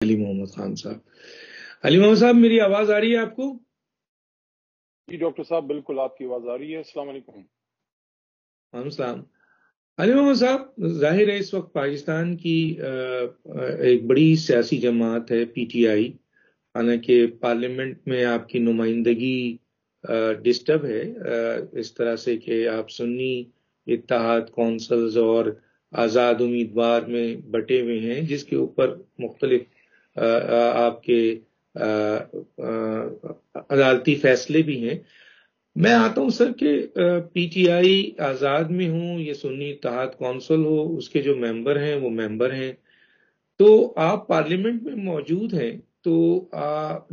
علی محمد خان صاحب. علی محمد صاحب میری آواز آ رہی ہے آپ کو؟ جی ڈاکٹر صاحب بالکل آپ کی آواز آ رہی ہے. السلام علیکم. وعلیکم السلام. علی محمد صاحب، ظاہر ہے اس وقت پاکستان کی ایک بڑی سیاسی جماعت ہے پی ٹی آئی، حالانکہ پارلیمنٹ میں آپ کی نمائندگی ڈسٹرب ہے اس طرح سے کہ آپ سنی اتحاد کونسلز اور آزاد امیدوار میں بٹے ہوئے ہیں، جس کے اوپر مختلف آپ کے عدالتی فیصلے بھی ہیں. میں آتا ہوں سر کہ پی ٹی آئی آزاد میں ہوں، یہ سنی اتحاد کونسل ہو، اس کے جو ممبر ہیں وہ ممبر ہیں. تو آپ پارلیمنٹ میں موجود ہیں، تو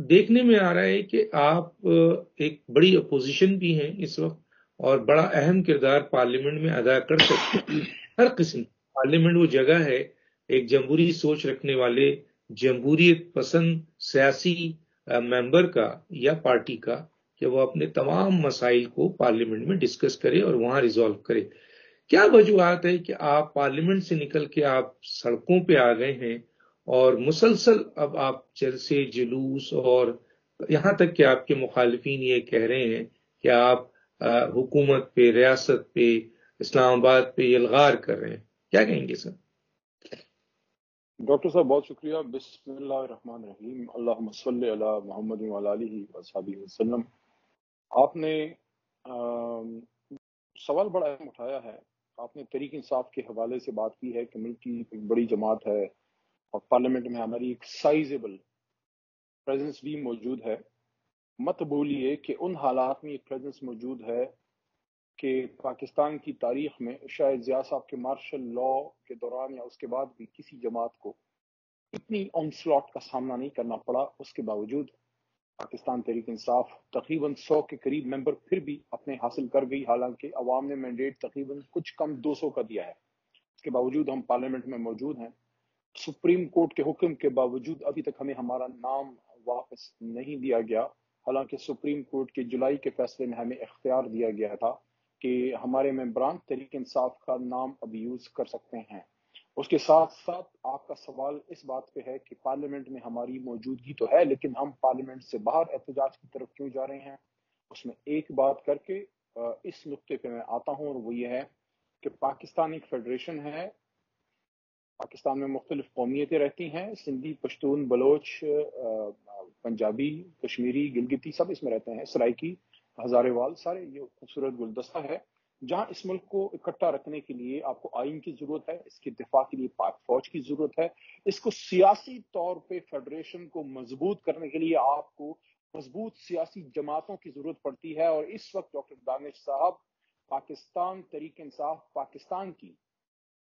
دیکھنے میں آ رہا ہے کہ آپ ایک بڑی اپوزیشن بھی ہیں اس وقت، اور بڑا اہم کردار پارلیمنٹ میں ادا کر سکتے ہیں. ہر قسم پارلیمنٹ وہ جگہ ہے ایک جمہوری سوچ رکھنے والے جمہوریت پسند سیاسی ممبر کا یا پارٹی کا، کہ وہ اپنے تمام مسائل کو پارلیمنٹ میں ڈسکس کرے اور وہاں ریزالو کرے. کیا وجوہات ہے کہ آپ پارلیمنٹ سے نکل کے آپ سڑکوں پہ آ گئے ہیں اور مسلسل اب آپ جلسے جلوس اور یہاں تک کہ آپ کے مخالفین یہ کہہ رہے ہیں کہ آپ حکومت پہ، ریاست پہ، اسلام آباد پہ الغار کر رہے ہیں؟ کیا کہیں گے سر؟ ڈاکٹر صاحب بہت شکریہ. بسم اللہ الرحمن الرحیم. اللہم صلی علی محمد وعلی آلہ وصحبہ وسلم. آپ نے سوال بڑا اہم اٹھایا ہے. آپ نے تحریک انصاف کے حوالے سے بات کی ہے کہ ملک کی ایک بڑی جماعت ہے اور پارلیمنٹ میں ہماری ایک سائزیبل پریزنس بھی موجود ہے. مت بولیے کہ ان حالات میں ایک پریزنس موجود ہے کہ پاکستان کی تاریخ میں شاید ضیاء صاحب کے مارشل لا کے دوران یا اس کے بعد بھی کسی جماعت کو اتنی آن سلاٹ کا سامنا نہیں کرنا پڑا. اس کے باوجود پاکستان تحریک انصاف تقریباً 100 کے قریب ممبر پھر بھی اپنے حاصل کر گئی، حالانکہ عوام نے مینڈیٹ تقریباً کچھ کم 200 کا دیا ہے. اس کے باوجود ہم پارلیمنٹ میں موجود ہیں. سپریم کورٹ کے حکم کے باوجود ابھی تک ہمیں ہمارا نام واپس نہیں دیا گیا، حالانکہ سپریم کورٹ کے جولائی کے فیصلے میں ہمیں اختیار دیا گیا تھا کہ ہمارے ممبران تحریک انصاف کا نام اب یوز کر سکتے ہیں. اس کے ساتھ ساتھ آپ کا سوال اس بات پہ ہے کہ پارلیمنٹ میں ہماری موجودگی تو ہے، لیکن ہم پارلیمنٹ سے باہر احتجاج کی طرف کیوں جا رہے ہیں. اس میں ایک بات کر کے اس نقطے پہ میں آتا ہوں، اور وہ یہ ہے کہ پاکستان ایک فیڈریشن ہے. پاکستان میں مختلف قومیتیں رہتی ہیں، سندھی، پشتون، بلوچ، پنجابی، کشمیری، گلگتی، سب اس میں رہتے ہیں، سرائکی، ہزارے وال، سارے یہ خوبصورت گلدستہ ہے جہاں اس ملک کو اکٹھا رکھنے کے لیے آپ کو آئین کی ضرورت ہے، اس کے دفاع کے لیے پاک فوج کی ضرورت ہے. اس کو سیاسی طور پہ فیڈریشن کو مضبوط کرنے کے لیے آپ کو مضبوط سیاسی جماعتوں کی ضرورت پڑتی ہے. اور اس وقت ڈاکٹر دانش صاحب، پاکستان تحریک انصاف پاکستان کی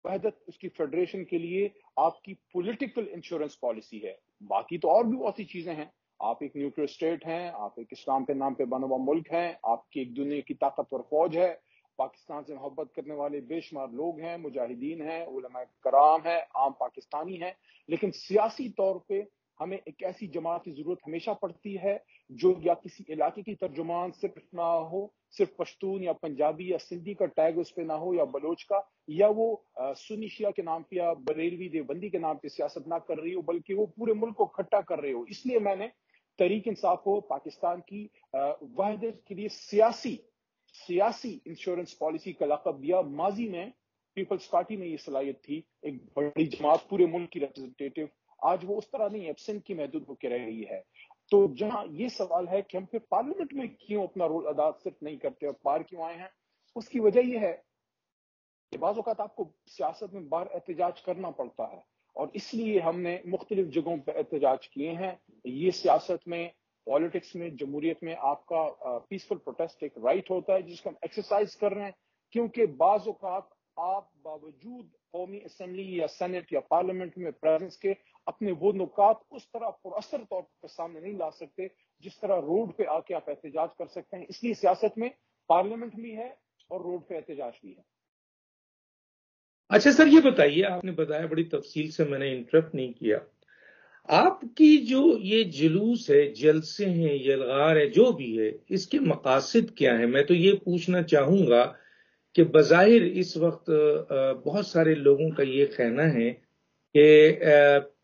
وحدت، اس کی فیڈریشن کے لیے آپ کی پولیٹیکل انشورنس پالیسی ہے. باقی تو اور بھی بہت سی چیزیں ہیں. آپ ایک نیوکلیر اسٹیٹ ہیں، آپ ایک اسلام کے نام پہ بنا ہوا ملک ہیں، آپ کی ایک دنیا کی طاقتور فوج ہے، پاکستان سے محبت کرنے والے بے شمار لوگ ہیں، مجاہدین ہیں، علماء کرام ہیں، عام پاکستانی ہیں. لیکن سیاسی طور پہ ہمیں ایک ایسی جماعت کی ضرورت ہمیشہ پڑتی ہے جو یا کسی علاقے کی ترجمان صرف نہ ہو، صرف پشتون یا پنجابی یا سندھی کا ٹیگ اس پہ نہ ہو، یا بلوچ کا، یا وہ سنی شیعہ کے نام پہ یا بریلوی دیوبندی کے نام پہ سیاست نہ کر رہی ہو، بلکہ وہ پورے ملک کو اکٹھا کر رہے ہو. اس لیے میں نے تحریک انصاف کو پاکستان کی وحدت کے لیے سیاسی انشورنس پالیسی کا لقب دیا. ماضی میں پیپلز پارٹی میں یہ صلاحیت تھی، ایک بڑی جماعت پورے ملک کی ریپرزنٹیٹیو. آج وہ اس طرح نہیں، ایبسنٹ کی محدود ہو کے رہ رہی ہے. تو جہاں یہ سوال ہے کہ ہم پھر پارلیمنٹ میں کیوں اپنا رول ادا صرف نہیں کرتے اور باہر کیوں آئے ہیں، اس کی وجہ یہ ہے کہ بعض اوقات آپ کو سیاست میں باہر احتجاج کرنا پڑتا ہے، اور اس لیے ہم نے مختلف جگہوں پہ احتجاج کیے ہیں. یہ سیاست میں، پالیٹکس میں، جمہوریت میں آپ کا پیسفل پروٹیسٹ ایک رائٹ ہوتا ہے جس کو ہم ایکسرسائز کر رہے ہیں. کیونکہ بعض اوقات آپ باوجود قومی اسمبلی یا سینٹ یا پارلیمنٹ میں پریزنس کے اپنے وہ نکات اس طرح پراثر طور پر سامنے نہیں لا سکتے جس طرح روڈ پہ آ کے آپ احتجاج کر سکتے ہیں. اس لیے سیاست میں پارلیمنٹ بھی ہے اور روڈ پہ احتجاج بھی ہے. اچھا سر، یہ بتائیے، آپ نے بتایا بڑی تفصیل سے، میں نے انٹرپٹ نہیں کیا. آپ کی جو یہ جلوس ہے، جلسے ہیں، یلغار ہے، جو بھی ہے، اس کے مقاصد کیا ہیں؟ میں تو یہ پوچھنا چاہوں گا کہ بظاہر اس وقت بہت سارے لوگوں کا یہ کہنا ہے کہ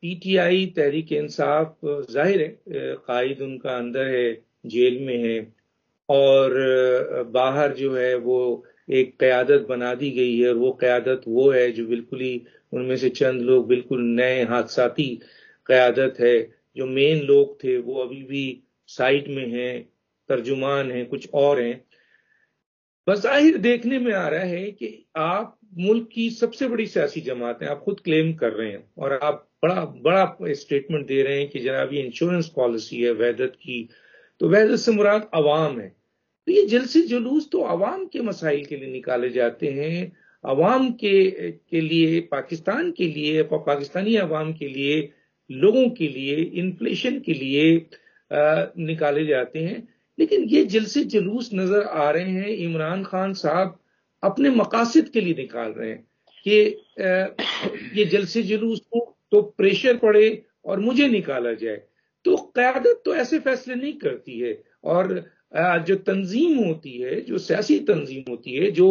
P T I Tehreek Insaf ظاہر ہے قائد ان کا اندر ہے، جیل میں ہے، اور باہر جو ہے وہ ایک قیادت بنا دی گئی ہے، اور وہ قیادت وہ ہے جو بالکل ہی ان میں سے چند لوگ بالکل نئے حادثاتی قیادت ہے، جو مین لوگ تھے وہ ابھی بھی سائٹ میں ہیں، ترجمان ہیں، کچھ اور ہیں۔ بظاہر دیکھنے میں آ رہا ہے کہ آپ ملک کی سب سے بڑی سیاسی جماعت ہیں، آپ خود کلیم کر رہے ہیں، اور آپ بڑا بڑا اسٹیٹمنٹ دے رہے ہیں کہ جناب یہ انشورنس پالیسی ہے وحدت کی، تو وحدت سے مراد عوام ہے۔ تو یہ جلسے جلوس تو عوام کے مسائل کے لیے نکالے جاتے ہیں، عوام کے لیے، پاکستان کے لیے، پاکستانی عوام کے لیے، لوگوں کے لیے، انفلیشن کے لیے نکالے جاتے ہیں۔ لیکن یہ جلسے جلوس نظر آ رہے ہیں عمران خان صاحب اپنے مقاصد کے لیے نکال رہے ہیں کہ یہ جلسے جلوس ہو تو پریشر پڑے اور مجھے نکالا جائے۔ تو قیادت تو ایسے فیصلے نہیں کرتی ہے، اور جو تنظیم ہوتی ہے، جو سیاسی تنظیم ہوتی ہے، جو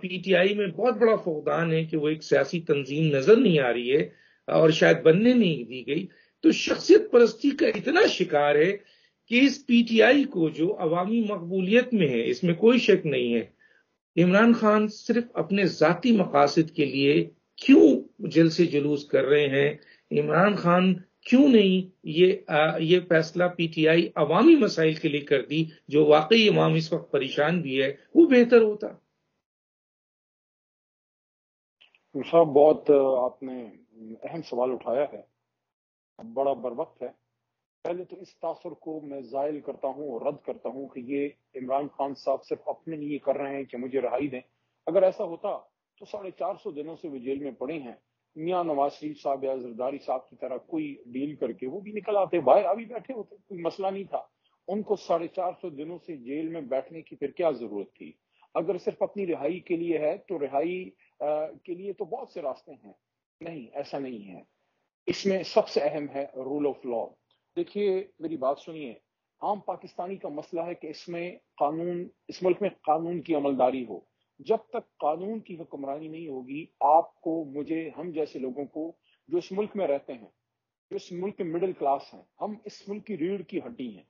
پی ٹی آئی میں بہت بڑا فقدان ہے کہ وہ ایک سیاسی تنظیم نظر نہیں آ رہی ہے اور شاید بننے نہیں دی گئی، تو شخصیت پرستی کا اتنا شکار ہے کہ اس پی ٹی آئی کو جو عوامی مقبولیت میں ہے، اس میں کوئی شک نہیں ہے، عمران خان صرف اپنے ذاتی مقاصد کے لیے کیوں جلسے جلوس کر رہے ہیں؟ عمران خان کیوں نہیں یہ فیصلہ پی ٹی آئی عوامی مسائل کے لیے کر دی، جو واقعی عوام اس وقت پریشان بھی ہے، وہ بہتر ہوتا۔ صاحب بہت آپ نے اہم سوال اٹھایا ہے، بڑا بر وقت ہے۔ پہلے تو اس تاثر کو میں زائل کرتا ہوں اور رد کرتا ہوں کہ یہ عمران خان صاحب صرف اپنے لیے کر رہے ہیں کہ مجھے رہائی دیں۔ اگر ایسا ہوتا تو 450 دنوں سے وہ جیل میں پڑے ہیں، میاں نواز شریف صاحب یا زرداری صاحب کی طرح کوئی ڈیل کر کے وہ بھی نکل آتے، باہر ابھی بیٹھے ہوتے، کوئی مسئلہ نہیں تھا۔ ان کو 450 دنوں سے جیل میں بیٹھنے کی پھر کیا ضرورت تھی؟ اگر صرف اپنی رہائی کے لیے ہے تو رہائی کے لیے تو بہت سے راستے ہیں۔ نہیں، ایسا نہیں ہے۔ اس میں سب سے اہم ہے رول آف لا۔ دیکھیے میری بات سنیے، عام پاکستانی کا مسئلہ ہے کہ اس ملک میں قانون کی عملداری ہو۔ جب تک قانون کی حکمرانی نہیں ہوگی، آپ کو، مجھے، ہم جیسے لوگوں کو جو اس ملک میں رہتے ہیں، جو اس ملک کے مڈل کلاس ہیں، ہم اس ملک کی ریڑھ کی ہڈی ہیں،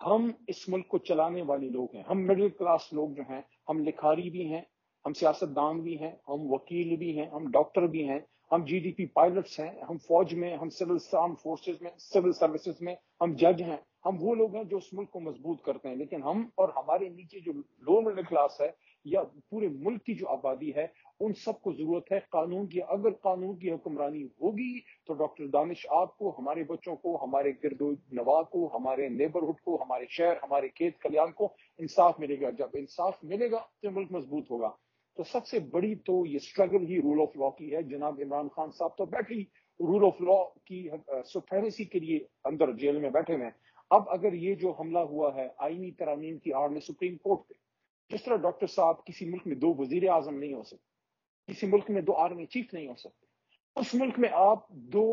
ہم اس ملک کو چلانے والے لوگ ہیں، ہم مڈل کلاس لوگ جو ہیں، ہم لکھاری بھی ہیں، ہم سیاست دان بھی ہیں، ہم وکیل بھی ہیں، ہم ڈاکٹر بھی ہیں، ہم جی ڈی پی پائلٹس ہیں، ہم فوج میں، ہم سول فورسز میں، سول سروسز میں، ہم جج ہیں، ہم وہ لوگ ہیں جو اس ملک کو مضبوط کرتے ہیں۔ لیکن ہم اور ہمارے نیچے جو لوور مڈل کلاس ہے یا پورے ملک کی جو آبادی ہے، ان سب کو ضرورت ہے قانون کی۔ اگر قانون کی حکمرانی ہوگی تو ڈاکٹر دانش آپ کو، ہمارے بچوں کو، ہمارے گرد و نواح کو، ہمارے نیبرہڈ کو، ہمارے شہر، ہمارے کھیت کھلیان کو انصاف ملے گا۔ جب انصاف ملے گا تو ملک مضبوط ہوگا۔ تو سب سے بڑی تو یہ اسٹرگل ہی رول آف لا کی ہے۔ جناب عمران خان صاحب تو بیٹھے ہی رول آف لا کی سپریمیسی کے لیے اندر جیل میں بیٹھے ہوئے ہیں۔ اب اگر یہ جو حملہ ہوا ہے آئینی ترامیم کی آڑ میں سپریم کورٹ پہ، جس طرح ڈاکٹر صاحب کسی ملک میں 2 وزیر اعظم نہیں ہو سکتے، کسی ملک میں 2 آرمی چیف نہیں ہو سکتے، اس ملک میں آپ 2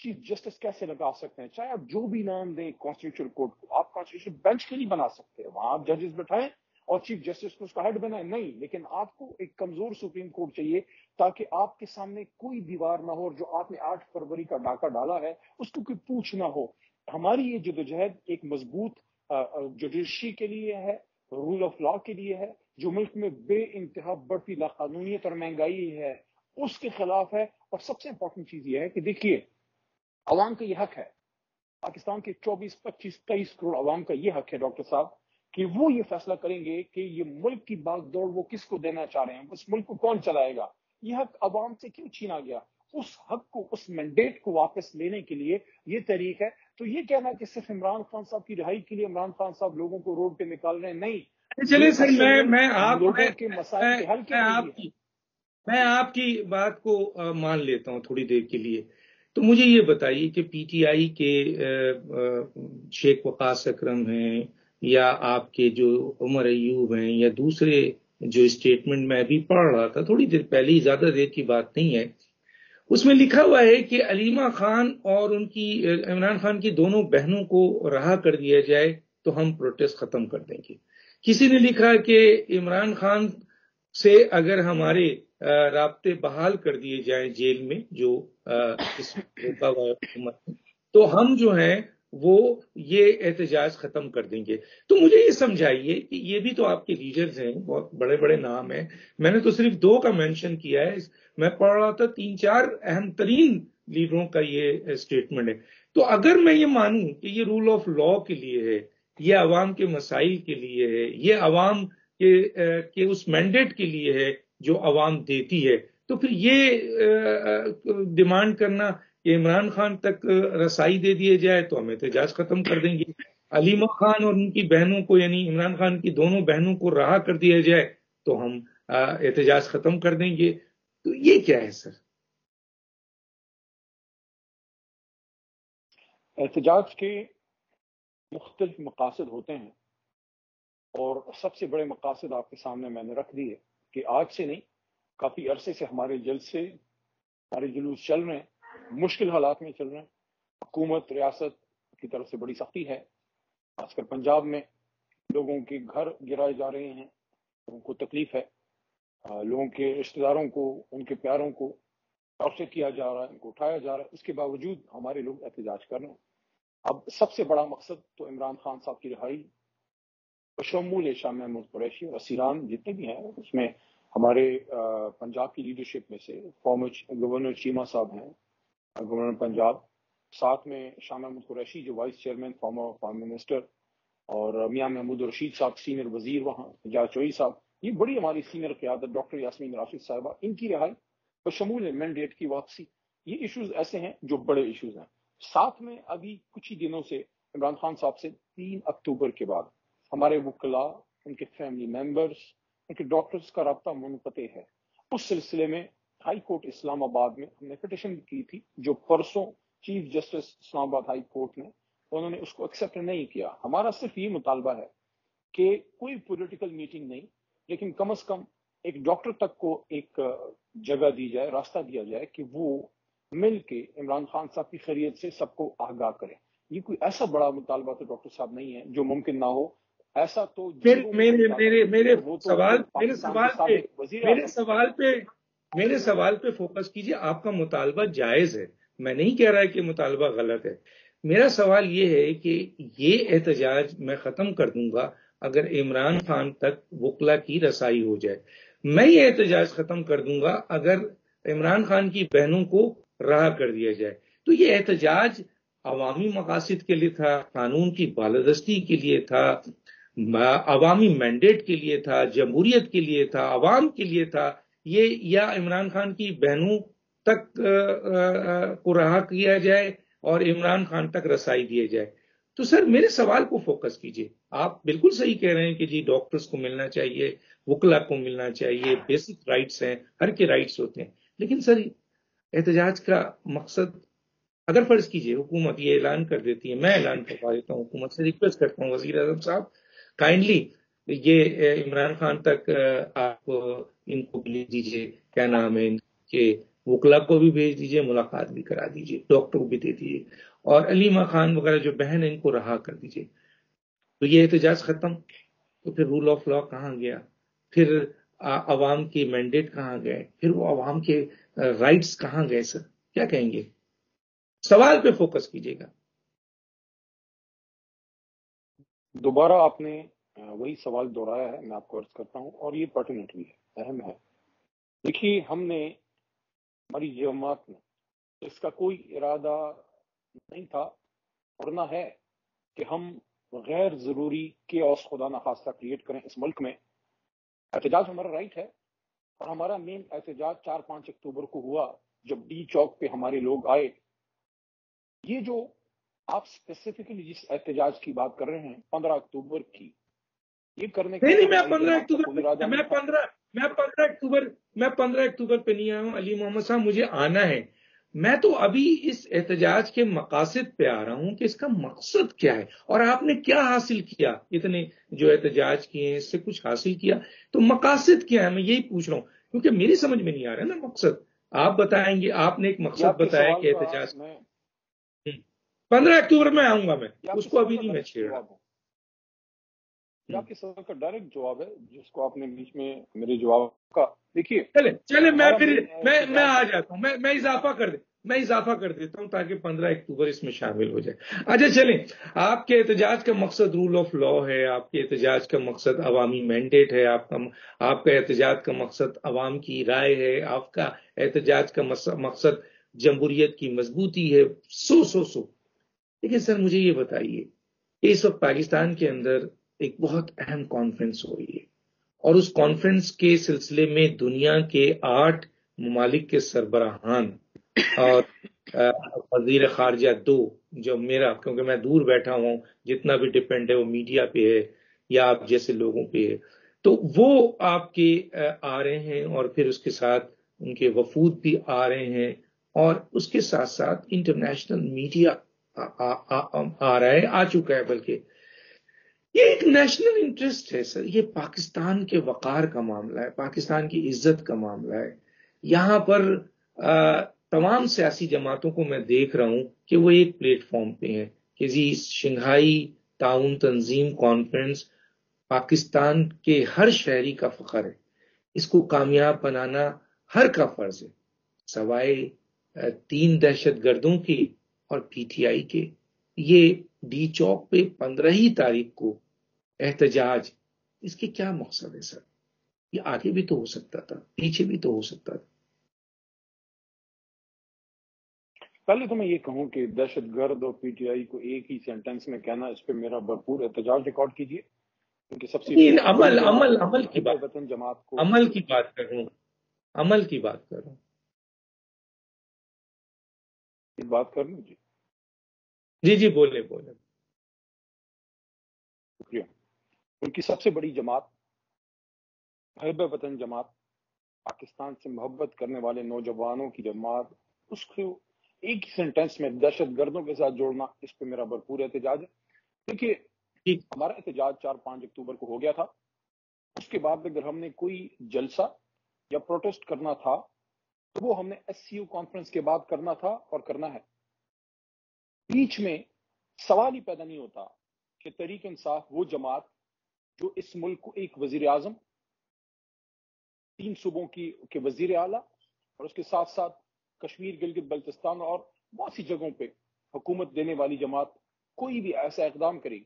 چیف جسٹس کیسے لگا سکتے ہیں؟ چاہے آپ جو بھی نام دیں کانسٹیٹیوشن کورٹ کو، آپ کانسٹیٹیوشن بینچ کے نہیں بنا سکتے، وہاں آپ ججز بٹھائیں اور چیف جسٹس کو اس کا ہیڈ بنائیں، نہیں۔ لیکن آپ کو ایک کمزور سپریم کورٹ چاہیے تاکہ آپ کے سامنے کوئی دیوار نہ ہو، اور جو آپ نے 8 فروری کا ڈاکہ ڈالا ہے اس کو کوئی پوچھ نہ ہو۔ ہماری یہ جدوجہد ایک مضبوط جوڈیشری کے لیے ہے، رول آف لا کے لیے ہے، جو ملک میں بے انتہا بڑھتی لاقانونیت اور مہنگائی ہے اس کے خلاف ہے۔ اور سب سے امپورٹنٹ چیز یہ ہے کہ دیکھیے، عوام کا یہ حق ہے، پاکستان کے 24، 25، 23 کروڑ عوام کا یہ حق ہے ڈاکٹر صاحب کہ وہ یہ فیصلہ کریں گے کہ یہ ملک کی باغ دوڑ وہ کس کو دینا چاہ رہے ہیں، اس ملک کو کون چلائے گا۔ یہ حق عوام سے کیوں چھینا گیا؟ اس حق کو، اس مینڈیٹ کو واپس لینے کے لیے یہ تحریک ہے۔ تو یہ کہنا کہ صرف عمران خان صاحب کی رہائی کے لیے عمران خان صاحب لوگوں کو روڈ پہ نکال رہے ہیں، نہیں، چلے یہ سر، اصل لوگوں کے مسائل کے حل کے لیے ہی ہے۔ میں آپ کی بات کو مان لیتا ہوں تھوڑی دیر کے لیے۔ تو مجھے یہ بتائیے کہ پی ٹی آئی کے شیخ وقاص اکرم ہیں، یا آپ کے جو عمر ایوب ہیں، یا دوسرے جو اسٹیٹمنٹ میں ابھی پڑھ رہا تھا تھوڑی دیر پہلے، زیادہ دیر کی بات نہیں ہے، اس میں لکھا ہوا ہے کہ علیمہ خان اور ان کی، عمران خان کی دونوں بہنوں کو رہا کر دیا جائے تو ہم پروٹیسٹ ختم کر دیں گے۔ کسی نے لکھا کہ عمران خان سے اگر ہمارے رابطے بحال کر دیے جائیں جیل میں جو اس روکا ہوا حکومت ہے، تو ہم جو ہیں وہ یہ احتجاج ختم کر دیں گے۔ تو مجھے یہ سمجھائیے کہ یہ بھی تو آپ کے لیڈرز ہیں، بہت بڑے بڑے نام ہیں، میں نے تو صرف 2 کا مینشن کیا ہے، میں پڑھ رہا تھا 3-4 اہم ترین لیڈروں کا یہ اسٹیٹمنٹ ہے۔ تو اگر میں یہ مانوں کہ یہ رول آف لا کے لیے ہے، یہ عوام کے مسائل کے لیے ہے، یہ عوام کہ اس مینڈیٹ کے لیے ہے جو عوام دیتی ہے، تو پھر یہ ڈیمانڈ کرنا کہ عمران خان تک رسائی دے دیے جائے تو ہم احتجاج ختم کر دیں گے، علیمہ خان اور ان کی بہنوں کو یعنی عمران خان کی دونوں بہنوں کو رہا کر دیا جائے تو ہم احتجاج ختم کر دیں گے، تو یہ کیا ہے سر؟ احتجاج کے مختلف مقاصد ہوتے ہیں، اور سب سے بڑے مقاصد آپ کے سامنے میں نے رکھ دیے کہ آج سے نہیں، کافی عرصے سے ہمارے جلوس چل رہے ہیں، مشکل حالات میں چل رہے ہیں، حکومت ریاست کی طرف سے بڑی سختی ہے، خاص کر پنجاب میں لوگوں کے گھر گرائے جا رہے ہیں، لوگوں کو تکلیف ہے، لوگوں کے رشتہ داروں کو، ان کے پیاروں کو ٹارچر کیا جا رہا ہے، ان کو اٹھایا جا رہا ہے، اس کے باوجود ہمارے لوگ احتجاج کر رہے ہیں۔ اب سب سے بڑا مقصد تو عمران خان صاحب کی رہائی، بشمول شاہ محمود قریشی اور اسیران جتنے بھی ہیں، اس میں ہمارے پنجاب کی لیڈرشپ میں سے گورنر چیمہ صاحب ہیں، گورنر پنجاب، ساتھ میں شاہ محمود قریشی جو vice chairman former foreign minister, اور میاں محمود رشید صاحب سینئر وزیر وہاں، اعجاز چوئی صاحب، یہ بڑی ہماری سینئر قیادت، ڈاکٹر یاسمین راشد صاحبہ، ان کی رہائی بشمول مینڈیٹ کی واپسی، یہ ایشوز ایسے ہیں جو بڑے ایشوز ہیں۔ ساتھ میں ابھی کچھ ہی دنوں سے عمران خان صاحب سے 3 اکتوبر کے بعد ہمارے وکلاء، ان کے فیملی ممبرز، ان کے ڈاکٹرز کا رابطہ منقطع ہے۔ اس سلسلے میں ہائی کورٹ اسلام آباد میں ہم نے پٹیشن کی تھی، جو پرسوں چیف جسٹس اسلام آباد ہائی کورٹ نے، انہوں نے اس کو ایکسیپٹ نہیں کیا۔ ہمارا صرف یہ مطالبہ ہے کہ کوئی پولیٹیکل میٹنگ نہیں، لیکن کم از کم ایک ڈاکٹر تک کو ایک جگہ دی جائے، راستہ دیا جائے کہ وہ مل کے عمران خان صاحب کی خیریت سے سب کو آگاہ کرے۔ یہ کوئی ایسا بڑا مطالبہ تو ڈاکٹر صاحب نہیں ہے جو ممکن نہ ہو، ایسا تو جنگوں میں ہم جا چکے ہیں، اور وہ تو خود پاکستان کے سابق وزیر اعظم۔ میرے سوال پہ فوکس کیجئے، آپ کا مطالبہ جائز ہے، میں نہیں کہہ رہا کہ مطالبہ غلط ہے، میرا سوال یہ ہے کہ یہ احتجاج میں ختم کر دوں گا اگر عمران خان تک وکلا کی رسائی ہو جائے، میں یہ احتجاج ختم کر دوں گا اگر عمران خان کی بہنوں کو رہا کر دیا جائے۔ تو یہ احتجاج عوامی مقاصد کے لیے تھا، قانون کی بالادستی کے لیے تھا، عوامی مینڈیٹ کے لیے تھا، جمہوریت کے لیے تھا، عوام کے لیے تھا، یہ یا عمران خان کی بہنوں تک کو رہا کیا جائے اور عمران خان تک رسائی دیے جائے۔ تو سر میرے سوال کو فوکس کیجئے، آپ بالکل صحیح کہہ رہے ہیں کہ جی ڈاکٹرز کو ملنا چاہیے، وکلا کو ملنا چاہیے، بیسک رائٹس ہیں، ہر کے رائٹس ہوتے ہیں، لیکن سر احتجاج کا مقصد اگر فرض کیجئے حکومت یہ اعلان کر دیتی ہے، میں اعلان کروا دیتا ہوں، حکومت سے ریکویسٹ کرتا ہوں وزیر اعظم صاحب کائنڈلی یہ عمران خان تک آپ ان کو بھیج دیجئے، کیا نام ہے کہ وکلا کو بھی بھیج دیجئے، ملاقات بھی کرا دیجئے، ڈاکٹر کو بھی دے دیجئے، اور علیمہ خان وغیرہ جو بہن ہیں ان کو رہا کر دیجئے، تو یہ احتجاج ختم۔ تو پھر رول آف لا کہاں گیا؟ پھر عوام کی مینڈیٹ کہاں گئے؟ پھر وہ عوام کے رائٹس کہاں گئے؟ سر کیا کہیں گے؟ سوال پہ فوکس کیجئے گا۔ دوبارہ آپ نے وہی سوال دہرایا ہے، میں آپ کو عرض کرتا ہوں، اور یہ پرٹیننٹ بھی ہے، اہم ہے۔ دیکھیے، ہماری جماعت نے اس کا کوئی ارادہ نہیں تھا اور نہ ہے کہ ہم غیر ضروری کیوس خدا نخواستہ کریٹ کریں اس ملک میں۔ احتجاج ہمارا رائٹ ہے، اور ہمارا مین احتجاج 4-5 اکتوبر کو ہوا، جب ڈی چوک پہ ہمارے لوگ آئے۔ یہ جو آپ اسپیسیفکلی جس احتجاج کی بات کر رہے ہیں 15 اکتوبر کی، یہ کرنے کا نہیں، میں ہماری 15 جماعت کا اکتوبر کوئی ارادہ نہیں تھا۔ میں 15 اکتوبر پہ نہیں آیا ہوں علی محمد صاحب، مجھے آنا ہے، میں تو ابھی اس احتجاج کے مقاصد پہ آ رہا ہوں کہ اس کا مقصد کیا ہے اور آپ نے کیا حاصل کیا، اتنے جو احتجاج کیے ہیں اس سے کچھ حاصل کیا، تو مقاصد کیا ہے میں یہی پوچھ رہا ہوں، کیونکہ میری سمجھ میں نہیں آ رہا ہے نا مقصد، آپ بتائیں گے، آپ نے ایک یہ مقصد آپ کے بتایا سوال کہ کا احتجاج میں 15 اکتوبر میں آؤں گا، میں یہ آپ اس کے کو سوال ابھی کا نہیں میں میں چھیڑ رہا۔ جواب ہوں۔ یہ آپ کے سوال کا ڈائریکٹ جواب ہے جس کو آپ نے بیچ میں میرے جواب کا دیکھیے. چلے میں ہمارا پھر main میں آ جاتا ہوں، میں اضافہ کر دیتا ہوں تاکہ 15 اکتوبر اس میں شامل ہو جائے. اچھا چلیں، آپ کے احتجاج کا مقصد رول آف لا ہے، آپ کے احتجاج کا مقصد عوامی مینڈیٹ ہے، آپ کا احتجاج کا مقصد عوام کی رائے ہے، آپ کا احتجاج کا مقصد جمہوریت کی مضبوطی ہے. سو لیکن سر مجھے یہ بتائیے کہ اس وقت پاکستان کے اندر ایک بہت اہم کانفرنس ہو رہی ہے، اور اس کانفرنس کے سلسلے میں دنیا کے 8 ممالک کے سربراہان اور وزیر خارجہ 2، جو میرا، کیونکہ میں دور بیٹھا ہوں، جتنا بھی ڈپینڈ ہے وہ میڈیا پہ ہے یا آپ جیسے لوگوں پہ ہے، تو وہ آپ کے آ رہے ہیں، اور پھر اس کے ساتھ ان کے وفود بھی آ رہے ہیں، اور اس کے ساتھ ساتھ انٹرنیشنل میڈیا آ رہا ہے، آ چکا ہے بلکہ. یہ ایک نیشنل انٹرسٹ ہے سر، یہ پاکستان کے وقار کا معاملہ ہے، پاکستان کی عزت کا معاملہ ہے. یہاں پر تمام سیاسی جماعتوں کو میں دیکھ رہا ہوں کہ وہ ایک پلیٹ فارم پہ ہیں کہ شنگھائی تعاون تنظیم کانفرنس پاکستان کے ہر شہری کا فخر ہے، اس کو کامیاب بنانا ہر کا فرض ہے، سوائے 3 دہشت گردوں کی اور پی ٹی آئی کے. یہ ڈی چوک پہ 15 تاریخ کو احتجاج، اس کے کیا مقصد ہے سر؟ یہ آگے بھی تو ہو سکتا تھا، پیچھے بھی تو ہو سکتا تھا. پہلے تو میں یہ کہوں کہ دہشت گرد اور پی ٹی آئی کو ایک ہی سینٹنس میں کہنا، اس پہ میرا بھرپور احتجاج ریکارڈ کیجیے، کیونکہ سب سے عمل کی حب بات، وطن جماعت کو عمل کی بات کر رہا ہوں، عمل کی بات کر رہا ہوں. بات کر لوں جی بولے. شکریہ. ان کی سب سے بڑی جماعت حب وطن جماعت، پاکستان سے محبت کرنے والے نوجوانوں کی جماعت، اس کو ایک ہی سینٹنس میں دہشت گردوں کے ساتھ جوڑنا، اس پہ میرا بھرپور احتجاج ہے. دیکھیے، ہمارا احتجاج 4-5 اکتوبر کو ہو گیا تھا. اس کے بعد اگر ہم نے کوئی جلسہ یا پروٹیسٹ کرنا تھا تو وہ ہم نے ایس سی او کانفرنس کے بعد کرنا تھا اور کرنا ہے. بیچ میں سوال ہی پیدا نہیں ہوتا کہ تحریک انصاف وہ جماعت جو اس ملک کو ایک وزیر اعظم، 3 صوبوں کے وزیر اعلیٰ، اور اس کے ساتھ ساتھ کشمیر، گلگت بلتستان اور بہت سی جگہوں پہ حکومت دینے والی جماعت کوئی بھی ایسا اقدام کرے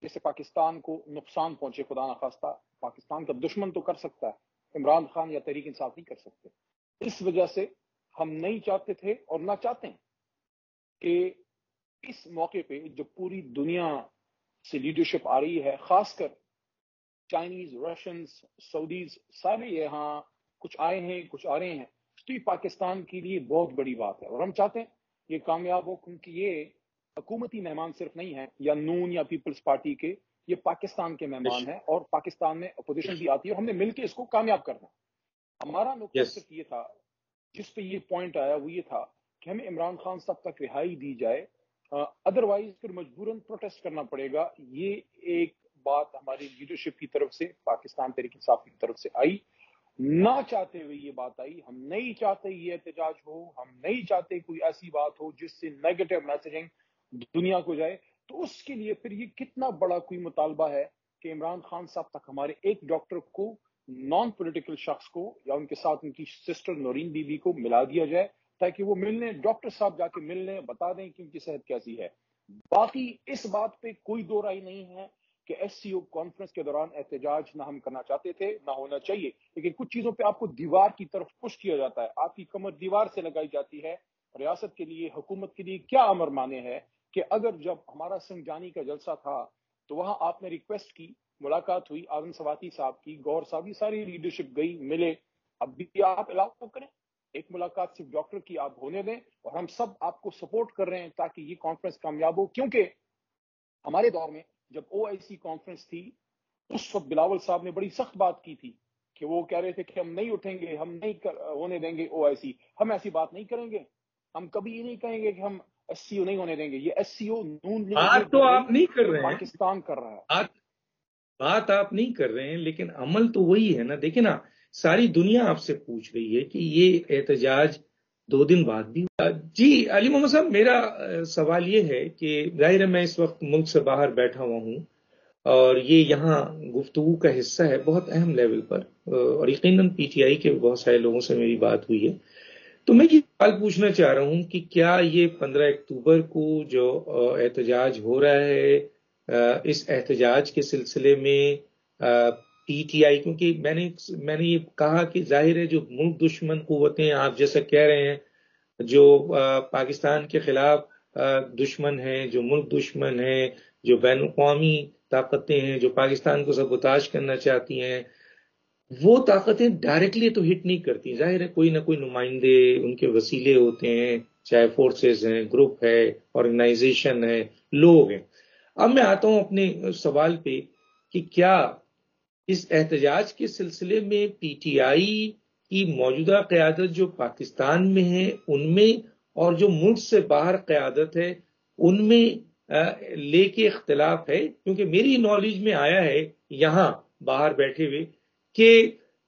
جس سے پاکستان کو نقصان پہنچے، خدا نخواستہ پاکستان کا دشمن تو کر سکتا ہے، عمران خان یا تحریک انصاف نہیں کر سکتے. اس وجہ سے ہم نہیں چاہتے تھے اور نہ چاہتے ہیں کہ اس موقع پہ جب پوری دنیا سے لیڈرشپ آ رہی ہے، خاص کر چائنیز، رشینز، سعودیز، سارے یہاں کچھ آئے ہیں، کچھ آ رہے ہیں، تو یہ پاکستان کے لیے بہت بڑی بات ہے اور ہم چاہتے ہیں یہ کامیاب ہو، کیونکہ یہ حکومتی مہمان صرف نہیں ہیں یا نون یا پیپلز پارٹی کے، یہ پاکستان کے مہمان ہیں اور پاکستان میں اپوزیشن بھی آتی ہے اور ہم نے مل کے اس کو کامیاب کرنا. ہمارا نقطہ صرف یہ تھا، جس پہ یہ پوائنٹ آیا وہ یہ تھا کہ ہمیں عمران خان صاحب تک رہائی دی جائے، ادروائز پھر مجبوراً پروٹیسٹ کرنا پڑے گا. یہ ایک بات ہماری لیڈرشپ کی طرف سے، پاکستان تحریک انصاف کی طرف سے آئی، نہ چاہتے ہوئے یہ بات آئی. ہم نہیں چاہتے یہ احتجاج ہو، ہم نہیں چاہتے کوئی ایسی بات ہو جس سے نیگیٹو میسجنگ دنیا کو جائے. تو اس کے لیے پھر یہ کتنا بڑا کوئی مطالبہ ہے کہ عمران خان صاحب تک ہمارے ایک ڈاکٹر کو، نان پولیٹیکل شخص کو، یا ان کے ساتھ ان کی سسٹر نورین بی بی کو ملا دیا جائے تاکہ وہ ملنے، ڈاکٹر صاحب جا کے ملنے، بتا دیں کہ ان کی صحت کیسی ہے. باقی اس بات پہ کوئی دو رائے نہیں ہے کہ ایس سی او کانفرنس کے دوران احتجاج نہ ہم کرنا چاہتے تھے، نہ ہونا چاہیے، لیکن کچھ چیزوں پہ آپ کو دیوار کی طرف پش کیا جاتا ہے، آپ کی کمر دیوار سے لگائی جاتی ہے. ریاست کے لیے، حکومت کے لیے کیا امر مانے ہے کہ اگر جب ہمارا سنجانی کا جلسہ تھا تو وہاں آپ نے ریکویسٹ کی، ملاقات ہوئی آزم سواتی صاحب کی، گور صاحب کی، ساری لیڈرشپ گئی، ملے، اب بھی آپ الاؤ کریں ایک ملاقات صرف ڈاکٹر کی آپ ہونے دیں، اور ہم سب آپ کو سپورٹ کر رہے ہیں تاکہ یہ کانفرنس کامیاب ہو. کیونکہ ہمارے دور میں جب او آئی سی کانفرنس تھی، اس وقت بلاول صاحب نے بڑی سخت بات کی تھی کہ وہ کہہ رہے تھے کہ ہم نہیں اٹھیں گے، ہم نہیں ہونے دیں گے او آئی سی، ہم ایسی بات نہیں کریں گے، ہم کبھی یہ نہیں کہیں گے کہ ہم ایس سی او نہیں ہونے دیں گے. یہ ایس سی او نون لیگ نہیں بات تو کر رہی، آپ نہیں کر یہ رہے ہیں، پاکستان کر رہا ہے. بات آپ نہیں کر رہے ہیں، لیکن عمل تو وہی ہے نا. دیکھیں نا، ساری دنیا آپ سے پوچھ رہی ہے کہ یہ احتجاج 2 دن بعد بھی. جی علی محمد صاحب، میرا سوال یہ ہے کہ ظاہر ہے میں اس وقت ملک سے باہر بیٹھا ہوا ہوں، اور یہ یہاں گفتگو کا حصہ ہے بہت اہم لیول پر، اور یقیناً پی ٹی آئی کے بہت سارے لوگوں سے میری بات ہوئی ہے۔ تو میں یہ سوال پوچھنا چاہ رہا ہوں کہ کیا یہ 15 اکتوبر کو جو احتجاج ہو رہا ہے، اس احتجاج کے سلسلے میں پی ٹی آئی، کیونکہ میں نے یہ کہا کہ ظاہر ہے جو ملک دشمن قوتیں آپ جیسا کہہ رہے ہیں، جو پاکستان کے خلاف دشمن ہیں، جو ملک دشمن ہیں، جو بین الاقوامی طاقتیں ہیں جو پاکستان کو سبوتاژ کرنا چاہتی ہیں، وہ طاقتیں ڈائریکٹلی تو ہٹ نہیں کرتی، ظاہر ہے کوئی نہ کوئی نمائندے ان کے وسیلے ہوتے ہیں، چاہے فورسز ہیں، گروپ ہے، آرگنائزیشن ہے، لوگ ہیں۔ اب میں آتا ہوں اپنے سوال پہ کہ کیا اس احتجاج کے سلسلے میں پی ٹی آئی کی موجودہ قیادت جو پاکستان میں ہے ان میں، اور جو ملک سے باہر قیادت ہے ان میں لے کے اختلاف ہے؟ کیونکہ میری نالج میں آیا ہے یہاں باہر بیٹھے ہوئے کہ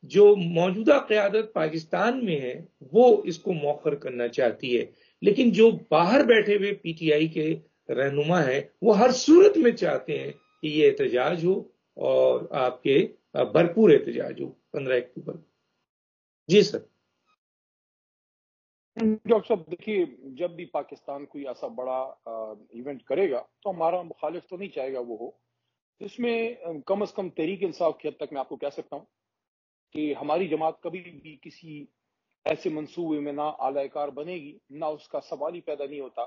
جو موجودہ قیادت پاکستان میں ہے وہ اس کو مؤخر کرنا چاہتی ہے، لیکن جو باہر بیٹھے ہوئے پی ٹی آئی کے رہنما ہے وہ ہر صورت میں چاہتے ہیں کہ یہ احتجاج ہو، اور آپ کے بھرپور احتجاج ہو 15 اکتوبر۔ جی سر۔ ڈاکٹر صاحب دیکھیے، جب بھی پاکستان کوئی ایسا بڑا ایونٹ کرے گا تو ہمارا مخالف تو نہیں چاہے گا وہ ہو، اس میں کم از کم تحریک انصاف کی حد تک میں آپ کو کہہ سکتا ہوں کہ ہماری جماعت کبھی بھی کسی ایسے منصوبے میں نہ اعلی کار بنے گی، نہ اس کا سوال ہی پیدا نہیں ہوتا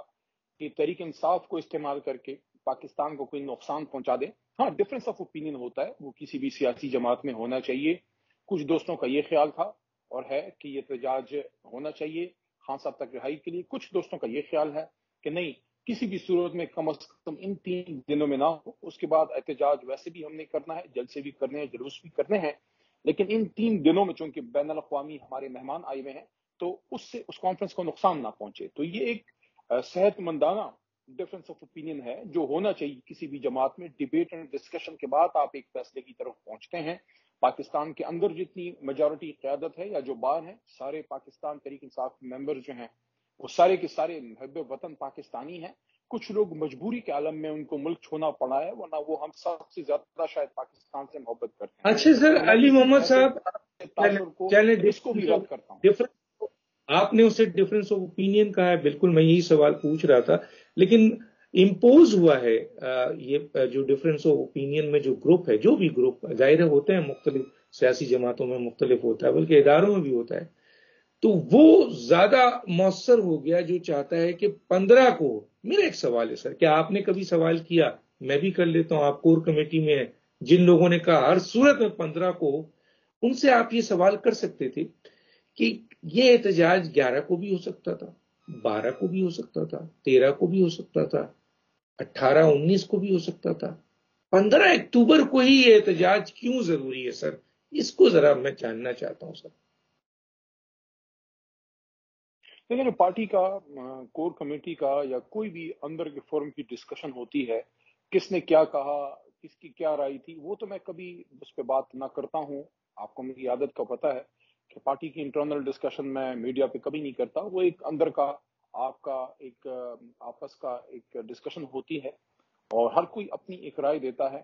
کہ تحریک انصاف کو استعمال کر کے پاکستان کو کوئی نقصان پہنچا دے۔ ہاں، ڈفرینس آف اوپینین ہوتا ہے، وہ کسی بھی سیاسی جماعت میں ہونا چاہیے۔ کچھ دوستوں کا یہ خیال تھا اور ہے کہ یہ احتجاج ہونا چاہیے خان صاحب تک رہائی کے لیے، کچھ دوستوں کا یہ خیال ہے کہ نہیں، کسی بھی صورت میں کم از کم ان 3 دنوں میں نہ ہو، اس کے بعد احتجاج ویسے بھی ہم نے کرنا ہے، جلسے بھی کرنے ہیں، جلوس بھی کرنے ہیں، لیکن ان 3 دنوں میں چونکہ بین الاقوامی ہمارے مہمان آئے ہوئے ہیں تو اس سے اس کانفرنس کو نقصان نہ پہنچے۔ تو یہ ایک صحت مندانہ ڈفرینس آف اوپینین ہے جو ہونا چاہیے کسی بھی جماعت میں۔ ڈیبیٹ اینڈ ڈسکشن کے بعد آپ ایک فیصلے کی طرف پہنچتے ہیں۔ پاکستان کے اندر جتنی میجورٹی قیادت ہے یا جو باہر ہیں، سارے پاکستان تحریک انصاف ممبر جو ہیں وہ سارے کے سارے محب وطن پاکستانی ہیں۔ کچھ لوگ مجبوری کے عالم میں ان کو ملک چھوڑنا پڑا ہے، ورنہ وہ ہم سب سے زیادہ شاید پاکستان سے محبت کرتے ہیں۔ اچھا سر، تو میں علی اس محمد صاحب، تاثر کو چلیں اس کو بھی رد کرتا ہوں۔ آپ نے اسے ڈفرینس آف اوپینین کہا ہے، بالکل میں یہی سوال پوچھ رہا تھا، لیکن امپوز ہوا ہے یہ جو ڈفرینس آف اوپینین میں جو گروپ ہے، جو بھی گروپ ظاہر ہوتے ہیں مختلف سیاسی جماعتوں میں مختلف ہوتا ہے، بلکہ اداروں میں بھی ہوتا ہے، تو وہ زیادہ مؤثر ہو گیا جو چاہتا ہے کہ 15 کو۔ میرا ایک سوال ہے سر، کیا آپ نے کبھی سوال کیا؟ میں بھی کر لیتا ہوں، آپ کور کمیٹی میں ہیں، جن لوگوں نے کہا ہر صورت میں 15 کو، ان سے آپ یہ سوال کر سکتے تھے کہ یہ احتجاج 11 کو بھی ہو سکتا تھا، 12 کو بھی ہو سکتا تھا، 13 کو بھی ہو سکتا تھا، 18 19 کو بھی ہو سکتا تھا، 15 اکتوبر کو ہی یہ احتجاج کیوں ضروری ہے سر؟ اس کو ذرا میں جاننا چاہتا ہوں سر۔ لیکن پارٹی کا کور کمیٹی کا یا کوئی بھی اندر کے فورم کی ڈسکشن ہوتی ہے، کس نے کیا کہا، کس کی کیا رائے تھی، وہ تو میں کبھی اس پہ بات نہ کرتا ہوں۔ آپ کو میری عادت کا پتہ ہے کہ پارٹی کی انٹرنل ڈسکشن میں میڈیا پہ کبھی نہیں کرتا، وہ ایک اندر کا آپ کا ایک آپس کا ایک ڈسکشن ہوتی ہے اور ہر کوئی اپنی ایک رائے دیتا ہے۔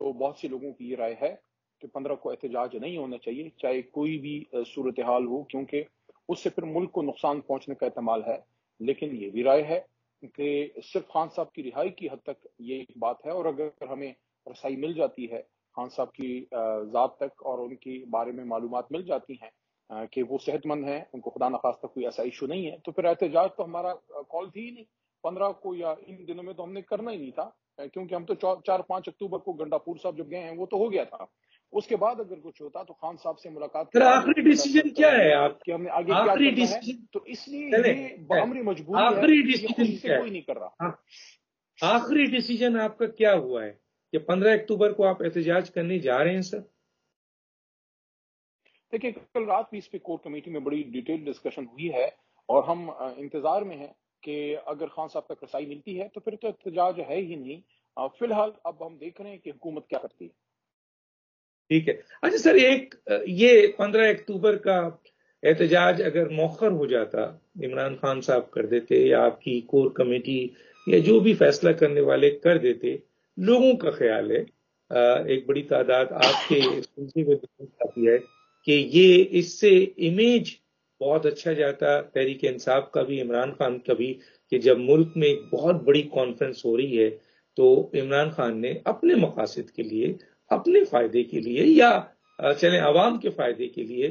تو بہت سے لوگوں کی یہ رائے ہے کہ 15 کو احتجاج نہیں ہونا چاہیے، چاہے کوئی بھی صورتحال ہو، کیونکہ اس سے پھر ملک کو نقصان پہنچنے کا احتمال ہے۔ لیکن یہ بھی رائے ہے کہ صرف خان صاحب کی رہائی کی حد تک یہ ایک بات ہے، اور اگر ہمیں رسائی مل جاتی ہے خان صاحب کی ذات تک اور ان کے بارے میں معلومات مل جاتی ہیں کہ وہ صحت مند ہیں، ان کو خدا نخواستہ کوئی ایسا ایشو نہیں ہے، تو پھر احتجاج تو ہمارا کال تھی ہی نہیں 15 کو، یا ان دنوں میں تو ہم نے کرنا ہی نہیں تھا، کیونکہ ہم تو 4-5 اکتوبر کو گنڈا پور صاحب جب گئے ہیں وہ تو ہو گیا تھا۔ اس کے بعد اگر کچھ ہوتا تو خان صاحب سے ملاقات کے سر بعد آخری وہ فیصلہ ڈیسیجن کیا کریں ہے گے آپ؟ کہ ہم نے آگے کیا آخری کرنا ہے۔ ڈیسیجن تو اس لیے چلیں، یہ بامری مجبوری ہے، آخری یہ ڈیسیجن خوشی سے کیا کوئی نہیں کر رہا۔ ہے؟ آخری ڈیسیجن آپ کا کیا ہوا ہے کہ 15 اکتوبر کو آپ احتجاج کرنے جا رہے ہیں سر؟ دیکھیں، کل رات بھی اس پہ کور کمیٹی میں بڑی ڈیٹیل ڈسکشن ہوئی ہے اور ہم انتظار میں ہیں کہ اگر خان صاحب تک رسائی ملتی ہے تو پھر تو احتجاج ہے ہی نہیں۔ فی الحال اب ہم دیکھ رہے ہیں کہ حکومت کیا کرتی ہے۔ ٹھیک ہے۔ اچھا سر، یہ 15 اکتوبر کا احتجاج اگر مؤخر ہو جاتا، عمران خان صاحب کر دیتے یا آپ کی کور کمیٹی یا جو بھی فیصلہ کرنے والے کر دیتے، لوگوں کا خیال ہے ایک بڑی تعداد آپ کے سلسلے میں آتی ہے کہ یہ اس سے امیج بہت اچھا جاتا تحریک انصاف کا بھی، عمران خان کا بھی، کہ جب ملک میں ایک بہت بڑی کانفرنس ہو رہی ہے تو عمران خان نے اپنے مقاصد کے لیے، اپنے فائدے کے لیے، یا چلیں عوام کے فائدے کے لیے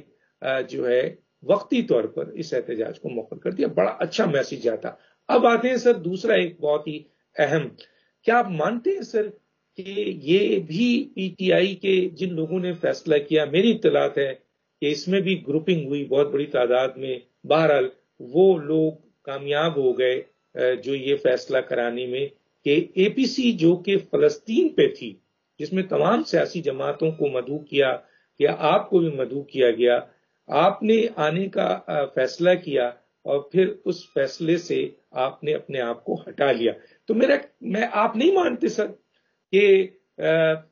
جو ہے وقتی طور پر اس احتجاج کو مؤخر کر دیا. بڑا اچھا میسج آتا. اب آتے ہیں سر دوسرا ایک بہت ہی اہم، کیا آپ مانتے ہیں سر کہ یہ بھی پی ٹی آئی کے جن لوگوں نے فیصلہ کیا، میری اطلاعات ہے کہ اس میں بھی گروپنگ ہوئی بہت بڑی تعداد میں، بہرحال وہ لوگ کامیاب ہو گئے جو یہ فیصلہ کرانے میں کہ اے پی سی جو کہ فلسطین پہ تھی، جس میں تمام سیاسی جماعتوں کو مدعو کیا، یا آپ کو بھی مدعو کیا گیا، آپ نے آنے کا فیصلہ کیا اور پھر اس فیصلے سے آپ نے اپنے آپ کو ہٹا لیا. تو میں آپ نہیں مانتے سر کہ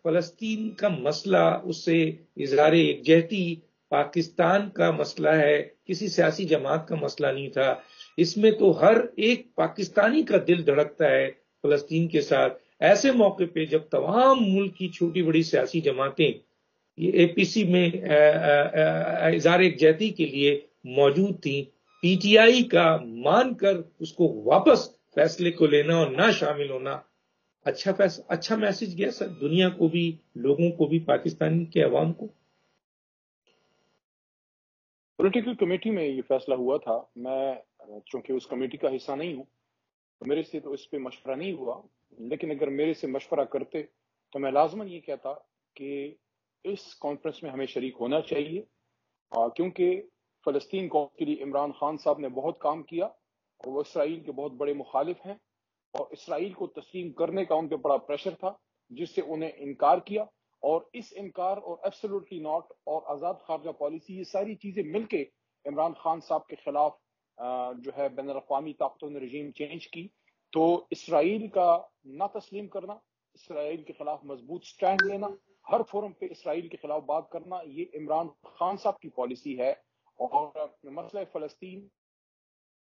فلسطین کا مسئلہ اس سے اظہار یکجہتی پاکستان کا مسئلہ ہے، کسی سیاسی جماعت کا مسئلہ نہیں تھا. اس میں تو ہر ایک پاکستانی کا دل دھڑکتا ہے فلسطین کے ساتھ. ایسے موقع پہ جب تمام ملک کی چھوٹی بڑی سیاسی جماعتیں یہ اے پی سی میں اظہار یکجہتی کے لیے موجود تھیں، پی ٹی آئی کا مان کر اس کو واپس فیصلے کو لینا اور نہ شامل ہونا اچھا میسج گیا سر دنیا کو بھی، لوگوں کو بھی، پاکستان کے عوام کو. پولیٹیکل کمیٹی میں یہ فیصلہ ہوا تھا. میں چونکہ اس کمیٹی کا حصہ نہیں ہوں تو میرے سے تو اس پہ مشورہ نہیں ہوا، لیکن اگر میرے سے مشورہ کرتے تو میں لازماً یہ کہتا کہ اس کانفرنس میں ہمیں شریک ہونا چاہیے، کیونکہ فلسطین قوم کے لیے عمران خان صاحب نے بہت کام کیا اور وہ اسرائیل کے بہت بڑے مخالف ہیں، اور اسرائیل کو تسلیم کرنے کا ان پہ بڑا پریشر تھا جس سے انہیں انکار کیا. اور اس انکار اور ایبسولوٹلی ناٹ اور آزاد خارجہ پالیسی، یہ ساری چیزیں مل کے عمران خان صاحب کے خلاف جو ہے بین الاقوامی طاقتوں نے رجیم چینج کی. تو اسرائیل کا نہ تسلیم کرنا، اسرائیل کے خلاف مضبوط سٹینڈ لینا، ہر فورم پہ اسرائیل کے خلاف بات کرنا، یہ عمران خان صاحب کی پالیسی ہے. اور مسئلہ فلسطین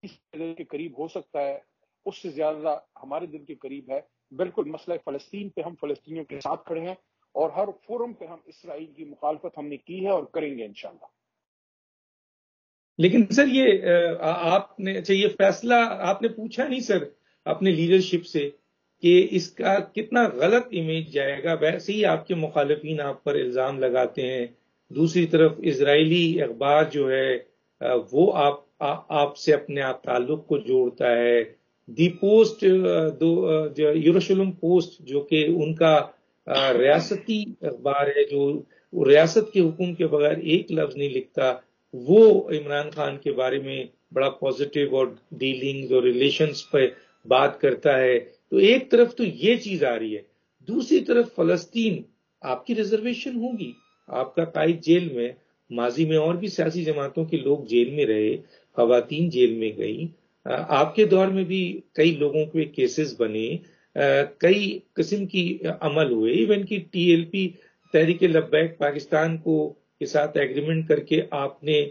اس دل کے قریب ہو سکتا ہے، اس سے زیادہ ہمارے دل کے قریب ہے. بالکل مسئلہ فلسطین پہ ہم فلسطینیوں کے ساتھ کھڑے ہیں اور ہر فورم پہ ہم اسرائیل کی مخالفت ہم نے کی ہے اور کریں گے انشاءاللہ. لیکن سر یہ آپ نے، اچھا یہ فیصلہ آپ نے پوچھا نہیں سر اپنے لیڈرشپ سے کہ اس کا کتنا غلط امیج جائے گا؟ ویسے ہی آپ کے مخالفین آپ پر الزام لگاتے ہیں، دوسری طرف اسرائیلی اخبار جو ہے وہ آپ سے اپنے آپ تعلق کو جوڑتا ہے. دی پوسٹ، یروشلم پوسٹ جو کہ ان کا ریاستی اخبار ہے، جو ریاست کے حکم کے بغیر ایک لفظ نہیں لکھتا، وہ عمران خان کے بارے میں بڑا پازیٹیو اور ڈیلنگز اور ریلیشنز پہ بات کرتا ہے. تو ایک طرف تو یہ چیز آ رہی ہے، دوسری طرف فلسطین آپ کی ریزرویشن ہوگی، آپ کا قائد جیل میں، ماضی میں اور بھی سیاسی جماعتوں کے لوگ جیل میں رہے، خواتین جیل میں گئیں، آپ کے دور میں بھی کئی لوگوں کے کیسز بنے، کئی قسم کی عمل ہوئے، ایون کی T L P Tehreek Labbaik Pakistan کو کے ساتھ ایگریمنٹ کر کے آپ نے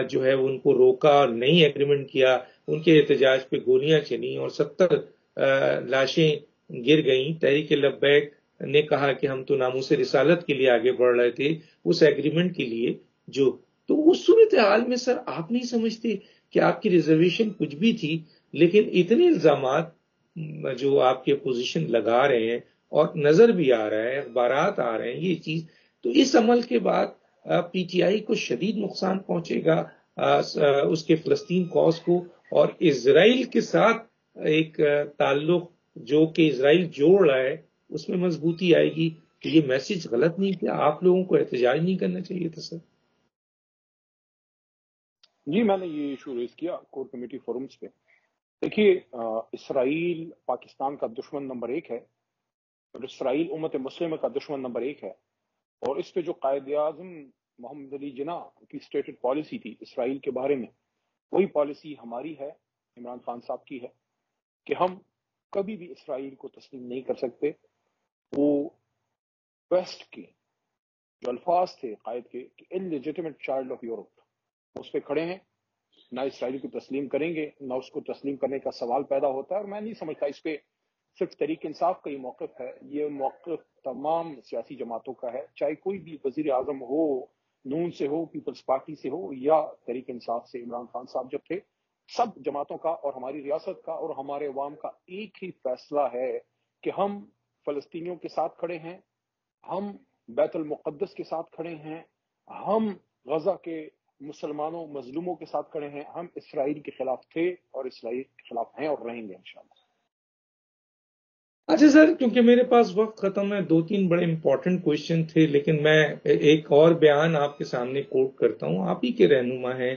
جو ہے ان کو روکا، نہیں ایگریمنٹ کیا، ان کے احتجاج پہ گولیاں چلی اور 70 لاشیں گر گئیں. تحریک لبیک نے کہا کہ ہم تو ناموس رسالت کے لیے آگے بڑھ رہے تھے اس ایگریمنٹ کے لیے. تو اس صورتحال میں سر آپ نہیں سمجھتے کہ آپ کی ریزرویشن کچھ بھی تھی، لیکن اتنے الزامات جو آپ کے اپوزیشن لگا رہے ہیں اور نظر بھی آ رہا ہے، اخبارات آ رہے ہیں یہ چیز، تو اس عمل کے بعد پی ٹی آئی کو شدید نقصان پہنچے گا، اس کے فلسطین کاز کو، اور اسرائیل کے ساتھ ایک تعلق جو کہ اسرائیل جوڑ رہا ہے اس میں مضبوطی آئے گی. تو یہ میسج غلط نہیں کیا؟ آپ لوگوں کو احتجاج نہیں کرنا چاہیے تھا سر؟ جی میں نے یہ ایشو ریز کیا کور کمیٹی فورمز پہ. دیکھیے اسرائیل پاکستان کا دشمن نمبر 1 ہے اور اسرائیل امت مسلمہ کا دشمن نمبر 1 ہے. اور اس پہ جو قائد اعظم محمد علی جناح کی اسٹیٹڈ پالیسی تھی اسرائیل کے بارے میں، وہی پالیسی ہماری ہے، عمران خان صاحب کی ہے، کہ ہم کبھی بھی اسرائیل کو تسلیم نہیں کر سکتے. وہ ویسٹ کے جو الفاظ تھے قائد کے کہ انلیجیٹمیٹ چائلڈ آف یورپ، اس پہ کھڑے ہیں، نہ اسرائیل کو تسلیم کریں گے، نہ اس کو تسلیم کرنے کا سوال پیدا ہوتا ہے. اور میں نہیں سمجھتا اس پہ صرف تحریک انصاف کا یہ موقف ہے، یہ موقف تمام سیاسی جماعتوں کا ہے، چاہے کوئی بھی وزیر اعظم ہو، نون سے ہو، پیپلز پارٹی سے ہو، یا تحریک انصاف سے عمران خان صاحب جب تھے، سب جماعتوں کا اور ہماری ریاست کا اور ہمارے عوام کا ایک ہی فیصلہ ہے کہ ہم فلسطینیوں کے ساتھ کھڑے ہیں، ہم بیت المقدس کے ساتھ کھڑے ہیں، ہم غزہ کے مسلمانوں مظلوموں کے ساتھ کھڑے ہیں، ہم اسرائیل کے خلاف تھے اور اسرائیل کے خلاف ہیں اور رہیں گے انشاءاللہ۔ اچھا سر، کیونکہ میرے پاس وقت ختم ہے، 2-3 بڑے امپورٹنٹ کوشچن تھے، لیکن میں ایک اور بیان آپ کے سامنے کوٹ کرتا ہوں۔ آپ ہی کے رہنما ہیں،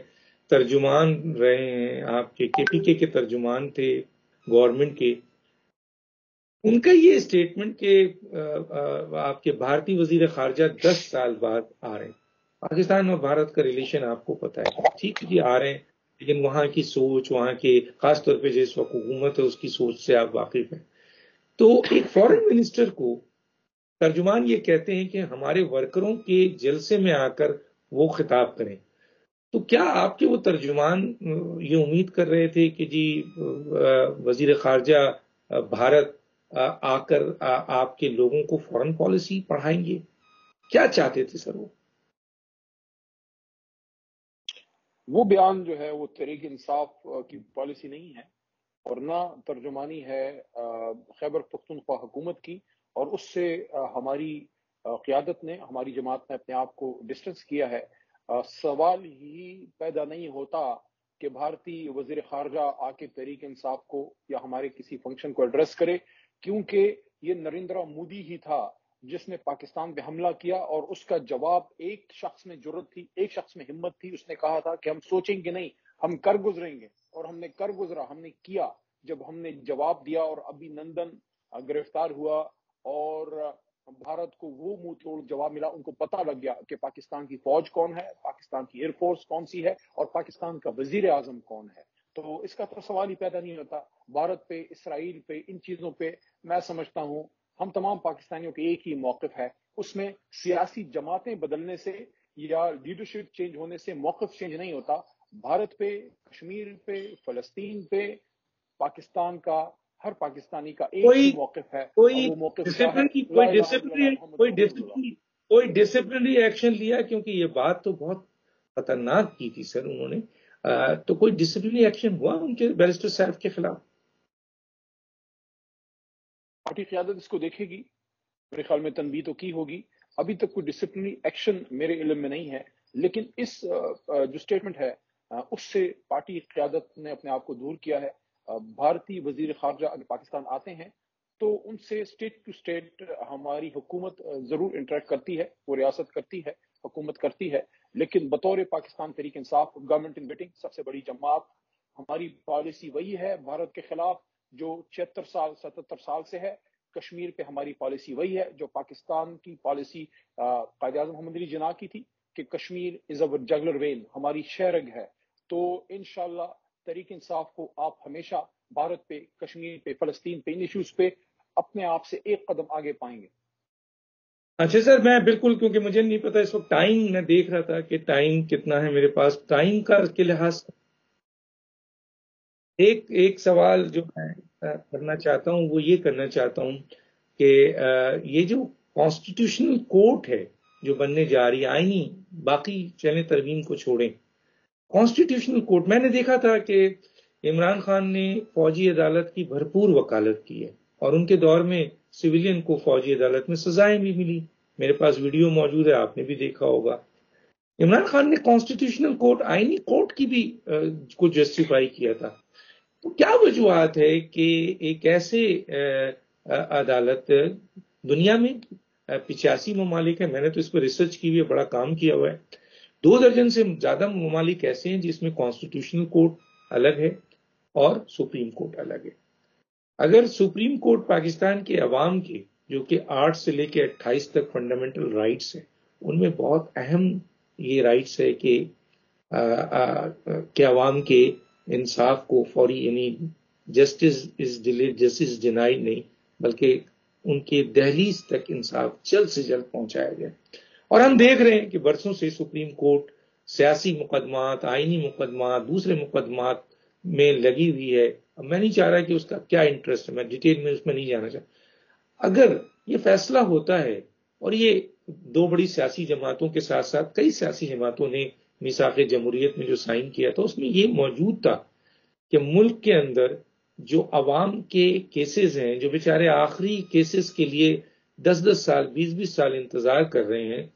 ترجمان رہے ہیں، آپ کے پی کے ترجمان تھے گورنمنٹ کے۔ ان کا یہ اسٹیٹمنٹ کہ آپ کے بھارتی وزیر خارجہ 10 سال بعد آ رہے ہیں۔ پاکستان اور بھارت کا ریلیشن آپ کو پتہ ہے، ٹھیک ہے جی آ رہے ہیں، لیکن وہاں کی سوچ، وہاں کے خاص طور پہ جس وقت حکومت ہے اس کی سوچ سے آپ واقف ہیں۔ تو ایک فورن منسٹر کو ترجمان یہ کہتے ہیں کہ ہمارے ورکروں کے جلسے میں آ کر وہ خطاب کریں، تو کیا آپ کے وہ ترجمان یہ امید کر رہے تھے کہ جی وزیر خارجہ بھارت آ کر آپ کے لوگوں کو فورن پالیسی پڑھائیں گے؟ کیا چاہتے تھے سر وہ بیان جو ہے وہ تحریک انصاف کی پالیسی نہیں ہے اور نہ ترجمانی ہے خیبر پختونخوا حکومت کی، اور اس سے ہماری قیادت نے، ہماری جماعت نے اپنے آپ کو ڈسٹنس کیا ہے۔ سوال ہی پیدا نہیں ہوتا کہ بھارتی وزیر خارجہ آ کے تحریک انصاف کو یا ہمارے کسی فنکشن کو ایڈریس کرے، کیونکہ یہ نریندرا مودی ہی تھا جس نے پاکستان پہ حملہ کیا، اور اس کا جواب ایک شخص میں جرت تھی، ایک شخص میں ہمت تھی، اس نے کہا تھا کہ ہم سوچیں گے نہیں، ہم کر گزریں گے، اور ہم نے کر گزرا، ہم نے کیا۔ جب ہم نے جواب دیا اور ابھی نندن گرفتار ہوا اور بھارت کو وہ منہ توڑ جواب ملا، ان کو پتہ لگ گیا کہ پاکستان کی فوج کون ہے، پاکستان کی ایئر فورس کون سی ہے، اور پاکستان کا وزیر اعظم کون ہے۔ تو اس کا تو سوال ہی پیدا نہیں ہوتا۔ بھارت پہ، اسرائیل پہ، ان چیزوں پہ میں سمجھتا ہوں ہم تمام پاکستانیوں کے ایک ہی موقف ہے، اس میں سیاسی جماعتیں بدلنے سے یا لیڈرشپ چینج ہونے سے موقف چینج نہیں ہوتا۔ بھارت پہ، کشمیر پہ، فلسطین پہ پاکستان کا، ہر پاکستانی کا ایک ہی موقف ہے، اور وہ موقف کیا ہے؟ لا الہ الا اللہ محمد رسول اللہ۔ کوئی ڈسپلنری ایکشن لیا؟ کیونکہ یہ بات تو بہت خطرناک کی تھی سر انہوں نے، تو کوئی ڈسپلنری ایکشن ہوا ان کے بیرسٹر صاحب کے خلاف؟ پارٹی قیادت اس کو دیکھے گی، میرے خیال میں تنبیہ تو کی ہوگی۔ ابھی تک کوئی ڈسپلنری ایکشن میرے علم میں نہیں ہے، لیکن اس جو سٹیٹمنٹ ہے اس سے پارٹی قیادت نے اپنے آپ کو دور کیا ہے۔ بھارتی وزیر خارجہ اگر پاکستان آتے ہیں تو ان سے اسٹیٹ ٹو اسٹیٹ ہماری حکومت ضرور انٹریکٹ کرتی ہے، وہ ریاست کرتی ہے، حکومت کرتی ہے، لیکن بطور Pakistan Tehreek Insaf government in waiting, سب سے بڑی جماعت، ہماری پالیسی وہی ہے بھارت کے خلاف جو 76 سال 77 سال سے ہے۔ کشمیر پہ ہماری پالیسی وہی ہے جو پاکستان کی پالیسی قائد اعظم محمد علی جناح کی تھی کہ کشمیر از اوور جگلر وین، ہماری شہرگ ہے۔ تو انشاءاللہ تحریک انصاف کو آپ ہمیشہ بھارت پہ، کشمیر پہ، فلسطین پہ، ان ایشوز پہ اپنے آپ سے ایک قدم آگے پائیں گے۔ اچھا سر، میں بالکل، کیونکہ مجھے نہیں پتا اس وقت ٹائم، میں دیکھ رہا تھا کہ ٹائم کتنا ہے میرے پاس، ٹائم کا کے لحاظ ایک سوال جو میں کرنا چاہتا ہوں وہ یہ کرنا چاہتا ہوں کہ یہ جو کانسٹیٹیوشنل کورٹ ہے جو بننے جا رہی ہے، آئینی، باقی چلیں ترمیم کو چھوڑیں، کانسٹیٹیوشنل کورٹ، میں نے دیکھا تھا کہ عمران خان نے فوجی عدالت کی بھرپور وکالت کی ہے، اور ان کے دور میں سویلین کو فوجی عدالت میں سزائیں بھی ملی، میرے پاس ویڈیو موجود ہے، آپ نے بھی دیکھا ہوگا۔ عمران خان نے کانسٹیٹیوشنل کورٹ، آئینی کورٹ کی بھی کو جسٹیفائی کیا تھا۔ تو کیا وجوہات ہے کہ ایک ایسے عدالت دنیا میں 85 ممالک ہیں، میں نے تو اس پر ریسرچ کی ہوئی ہے، بڑا کام کیا ہوا ہے، 2 درجن سے زیادہ ممالک ایسے ہیں جس میں کانسٹیٹیوشنل کورٹ الگ ہے اور سپریم کورٹ الگ ہے۔ اگر سپریم کورٹ پاکستان کے عوام کے، جو کہ 8 سے لے کے 28 تک فنڈامنٹل رائٹس ہیں، ان میں بہت اہم یہ رائٹس ہے کہ عوام کے انصاف کو فوری، یعنی justice is delayed, justice denied نہیں، بلکہ ان کے دہلیز تک انصاف جلد سے جلد پہنچایا جائے۔ اور ہم دیکھ رہے ہیں کہ برسوں سے سپریم کورٹ سیاسی مقدمات، آئینی مقدمات، دوسرے مقدمات میں لگی ہوئی ہے، میں نہیں چاہ رہا کہ اس کا کیا انٹرسٹ ہے، میں ڈیٹیل میں اس میں نہیں جانا چاہتا۔ اگر یہ فیصلہ ہوتا ہے، اور یہ دو بڑی سیاسی جماعتوں کے ساتھ ساتھ کئی سیاسی جماعتوں نے میثاق جمہوریت میں جو سائن کیا تھا، اس میں یہ موجود تھا کہ ملک کے اندر جو عوام کے کیسز ہیں، جو بیچارے آخری کیسز کے لیے 10 سال 20 سال انتظار کر رہے ہیں،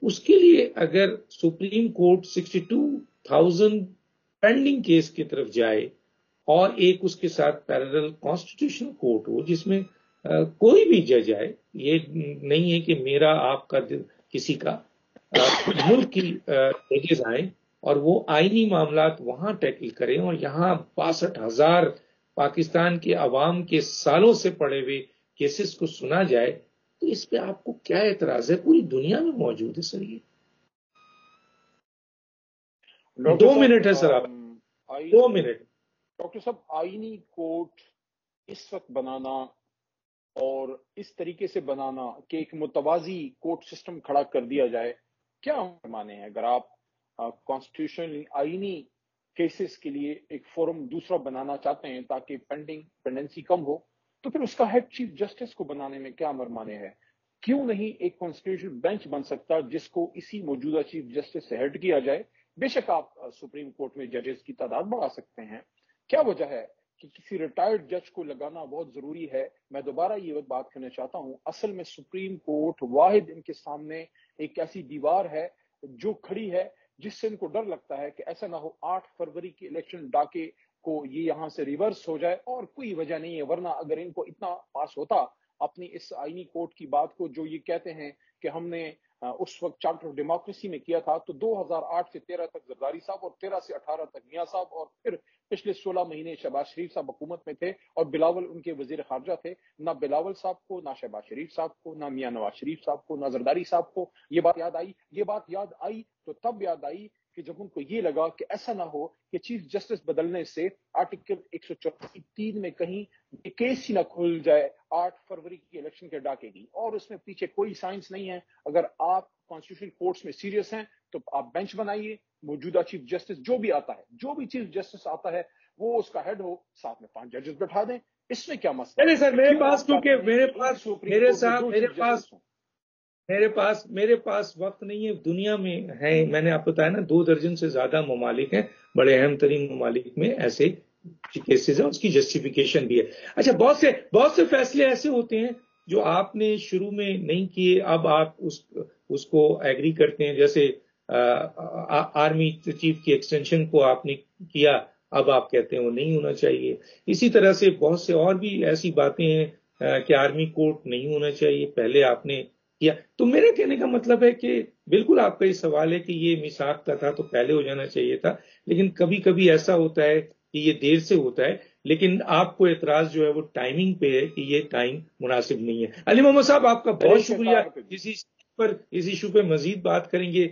اس کے لیے اگر سپریم کورٹ 62,000 پینڈنگ کیس کی طرف جائے، اور ایک اس کے ساتھ پیرلل کانسٹیٹیوشنل کورٹ ہو جس میں کوئی بھی جج آئے، یہ نہیں ہے کہ میرا آپ کا کسی کا، ملک کی ججز آئیں اور وہ آئینی معاملات وہاں ٹیکل کریں، اور یہاں 62,000 پاکستان کے عوام کے سالوں سے پڑے ہوئے کیسز کو سنا جائے، تو اس پہ آپ کو کیا اعتراض ہے؟ پوری دنیا میں موجود ہے سر۔ یہ 2 منٹ ہے سر، آپ 2 منٹ۔ ڈاکٹر صاحب، آئینی کورٹ اس وقت بنانا اور اس طریقے سے بنانا کہ ایک متوازی کورٹ سسٹم کھڑا کر دیا جائے، کیا معنی ہے؟ اگر آپ کانسٹیٹیوشنل آئینی کیسز کے لیے ایک فورم دوسرا بنانا چاہتے ہیں تاکہ پینڈنسی کم ہو، تو پھر اس کا ہیڈ چیف جسٹس کو بنانے میں کیا مرمانے ہے؟ کیوں نہیں ایک کانسٹیٹیوشنل بینچ بن سکتا جس کو اسی موجودہ چیف جسٹس سے ہیڈ کیا جائے؟ بے شک آپ سپریم کورٹ میں ججز کی تعداد بڑھا سکتے ہیں، کیا وجہ ہے کہ کسی ریٹائرڈ جج کو لگانا بہت ضروری ہے؟ میں دوبارہ یہ بات کرنا چاہتا ہوں، اصل میں سپریم کورٹ واحد ان کے سامنے ایک ایسی دیوار ہے جو کھڑی ہے جس سے ان کو ڈر لگتا ہے کہ ایسا نہ ہو 8 فروری کی الیکشن ڈاکے کو یہ یہاں سے ریورس ہو جائے، اور کوئی وجہ نہیں ہے، ورنہ اگر ان کو اتنا پاس ہوتا اپنی اس آئینی کورٹ کی بات کو، جو یہ کہتے ہیں کہ ہم نے اس وقت چارٹر آف ڈیموکریسی میں کیا تھا، تو 2008 سے 13 تک زرداری صاحب، اور 13 سے 18 تک میاں صاحب، اور پھر پچھلے 16 مہینے شہباز شریف صاحب حکومت میں تھے اور بلاول ان کے وزیر خارجہ تھے۔ نہ بلاول صاحب کو، نہ شہباز شریف صاحب کو، نہ میاں نواز شریف صاحب کو، نہ زرداری صاحب کو یہ بات یاد آئی۔ یہ بات یاد آئی تو تب یاد آئی کہ جب ان کو یہ لگا کہ ایسا نہ ہو کہ چیف جسٹس بدلنے سے آرٹیکل 184(3) میں کہیں کیس ہی نہ کھل جائے 8 فروری کی الیکشن کے ڈاکے کی، اور اس میں پیچھے کوئی سائنس نہیں ہے۔ اگر آپ کانسٹیٹیوشنل کورٹس میں سیریس ہیں تو آپ بینچ بنائیے، موجودہ چیف جسٹس جو بھی آتا ہے، جو بھی چیف جسٹس آتا ہے وہ اس کا ہیڈ ہو، ساتھ میں 5 ججز بٹھا دیں، اس میں کیا مسئلہ ہے؟ سر میرے پاس، کیونکہ میرے پاس وقت نہیں ہے، دنیا میں ہے، میں نے آپ کو بتایا نا 2 درجن سے زیادہ ممالک ہیں، بڑے اہم ترین ممالک میں ایسے کیسز ہیں، اس کی جسٹیفیکیشن بھی ہے۔ اچھا، بہت سے فیصلے ایسے ہوتے ہیں جو آپ نے شروع میں نہیں کیے، اب آپ اس کو ایگری کرتے ہیں، جیسے آرمی چیف کی ایکسٹینشن کو آپ نے کیا، اب آپ کہتے ہیں وہ نہیں ہونا چاہیے۔ اسی طرح سے بہت سے اور بھی ایسی باتیں ہیں کہ آرمی کورٹ نہیں ہونا چاہیے، پہلے آپ نے کیا۔ تو میرے کہنے کا مطلب ہے کہ بالکل آپ کا یہ سوال ہے کہ یہ میثاق کا تھا تو پہلے ہو جانا چاہیے تھا، لیکن کبھی کبھی ایسا ہوتا ہے کہ یہ دیر سے ہوتا ہے، لیکن آپ کو اعتراض جو ہے وہ ٹائمنگ پہ ہے کہ یہ ٹائم مناسب نہیں ہے۔ علی محمد صاحب، آپ کا بہت شکریہ، اس ایشو پہ مزید بات کریں گے۔